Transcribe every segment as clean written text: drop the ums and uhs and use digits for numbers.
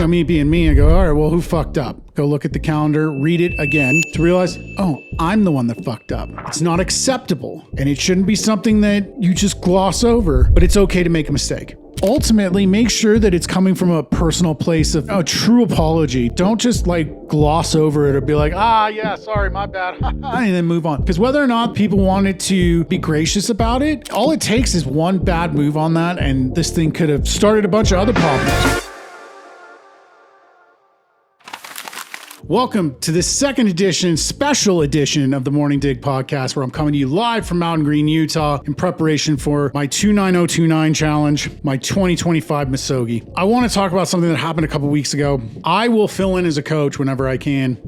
me being me, I go, all right, well, who fucked up? Go look at the calendar, read it again to realize, oh, I'm the one that fucked up. It's not acceptable, and it shouldn't be something that you just gloss over, but it's okay to make a mistake. Ultimately, make sure that it's coming from a personal place of a true apology. Don't just like gloss over it or be like, yeah, sorry, my bad, and then move on. Because whether or not people wanted to be gracious about it, all it takes is one bad move on that, and this thing could have started a bunch of other problems. Welcome to this special edition of the Morning Dig podcast, where I'm coming to you live from Mountain Green, Utah, in preparation for my 29029 challenge, my 2025 Musogi. I want to talk about something that happened a couple weeks ago. I will fill in as a coach whenever I can,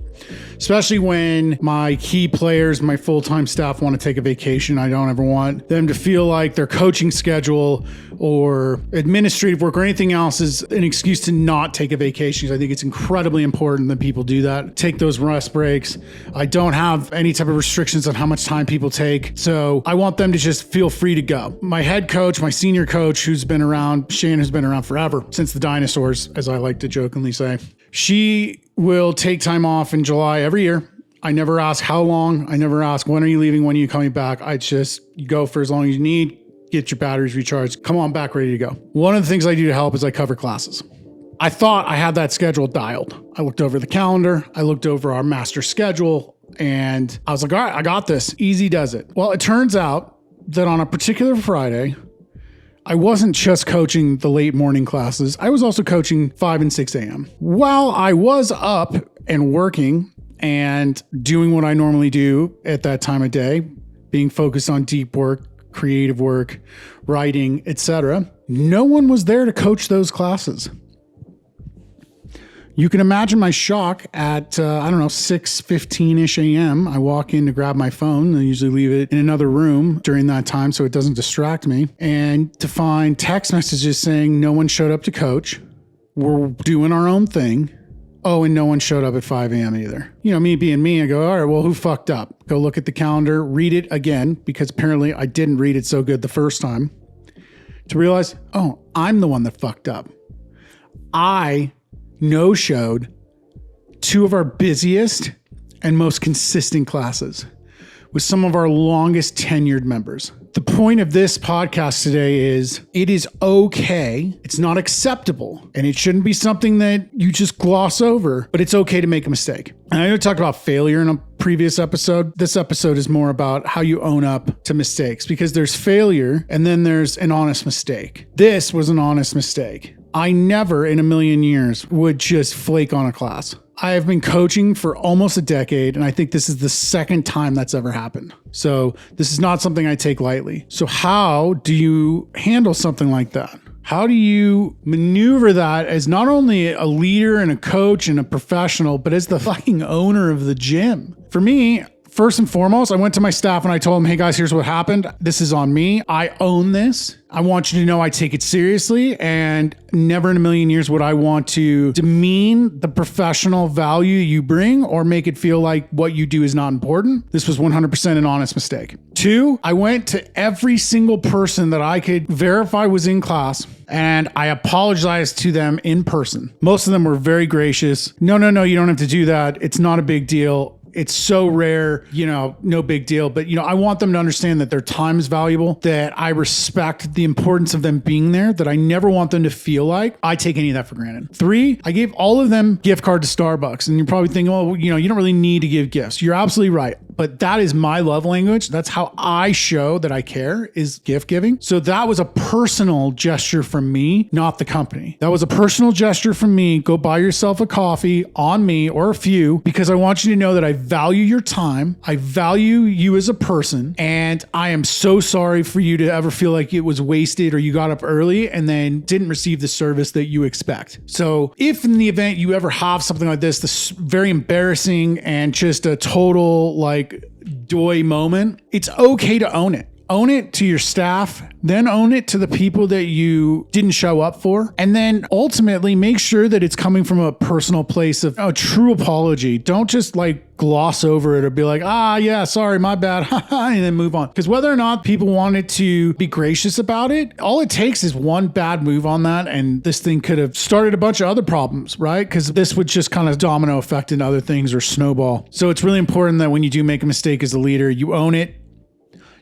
especially when my key players, my full-time staff want to take a vacation. I don't ever want them to feel like their coaching schedule or administrative work or anything else is an excuse to not take a vacation. I think it's incredibly important that people do that. Take those rest breaks. I don't have any type of restrictions on how much time people take. So I want them to just feel free to go. My head coach, my senior coach, who's been around, Shannon, has been around forever, since the dinosaurs, as I like to jokingly say. She will take time off in July every year. I never ask how long. I never ask, when are you leaving? When are you coming back? I just go for as long as you need, get your batteries recharged, come on back, ready to go. One of the things I do to help is I cover classes. I thought I had that schedule dialed. I looked over the calendar. I looked over our master schedule, and I was like, all right, I got this. Easy does it. Well, it turns out that on a particular Friday, I wasn't just coaching the late morning classes. I was also coaching 5 and 6 a.m. While I was up and working and doing what I normally do at that time of day, being focused on deep work, creative work, writing, etc., no one was there to coach those classes. You can imagine my shock at, 6:15-ish a.m. I walk in to grab my phone. I usually leave it in another room during that time so it doesn't distract me. And to find text messages saying no one showed up to coach. We're doing our own thing. Oh, and no one showed up at 5 a.m. either. Me being me, I go, all right, well, who fucked up? Go look at the calendar, read it again, because apparently I didn't read it so good the first time, to realize, oh, I'm the one that fucked up. I no-showed 2 of our busiest and most consistent classes with some of our longest tenured members. The point of this podcast today is it is okay. It's not acceptable, and it shouldn't be something that you just gloss over, but it's okay to make a mistake. And I know I talked about failure in a previous episode. This episode is more about how you own up to mistakes, because there's failure and then there's an honest mistake. This was an honest mistake. I never in a million years would just flake on a class. I have been coaching for almost a decade, and I think this is the second time that's ever happened. So this is not something I take lightly. So how do you handle something like that? How do you maneuver that as not only a leader and a coach and a professional, but as the fucking owner of the gym? For me, first and foremost, I went to my staff and I told them, hey guys, here's what happened. This is on me. I own this. I want you to know I take it seriously, and never in a million years would I want to demean the professional value you bring or make it feel like what you do is not important. This was 100% an honest mistake. 2, I went to every single person that I could verify was in class, and I apologized to them in person. Most of them were very gracious. No, you don't have to do that. It's not a big deal. It's so rare, no big deal. But, I want them to understand that their time is valuable, that I respect the importance of them being there, that I never want them to feel like I take any of that for granted. 3, I gave all of them gift card to Starbucks. And you're probably thinking, oh, you don't really need to give gifts. You're absolutely right. But that is my love language. That's how I show that I care, is gift giving. So that was a personal gesture from me, not the company. That was a personal gesture from me. Go buy yourself a coffee on me, or a few, because I want you to know that I value your time. I value you as a person. And I am so sorry for you to ever feel like it was wasted, or you got up early and then didn't receive the service that you expect. So if in the event you ever have something like this very embarrassing and just a total doy moment, it's okay to own it. Own it to your staff, then own it to the people that you didn't show up for. And then ultimately make sure that it's coming from a personal place of a true apology. Don't just like gloss over it or be like, yeah, sorry, my bad, and then move on. Because whether or not people wanted to be gracious about it, all it takes is one bad move on that, and this thing could have started a bunch of other problems, right? Because this would just kind of domino effect into other things or snowball. So it's really important that when you do make a mistake as a leader, you own it.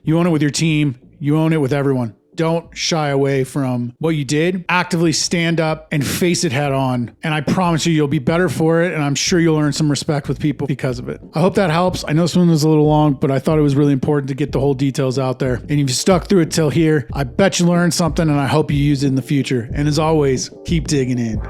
You own it with your team. You own it with everyone. Don't shy away from what you did. Actively stand up and face it head on. And I promise you'll be better for it. And I'm sure you'll earn some respect with people because of it. I hope that helps. I know this one was a little long, but I thought it was really important to get the whole details out there. And if you stuck through it till here, I bet you learned something and I hope you use it in the future. And as always, keep digging in.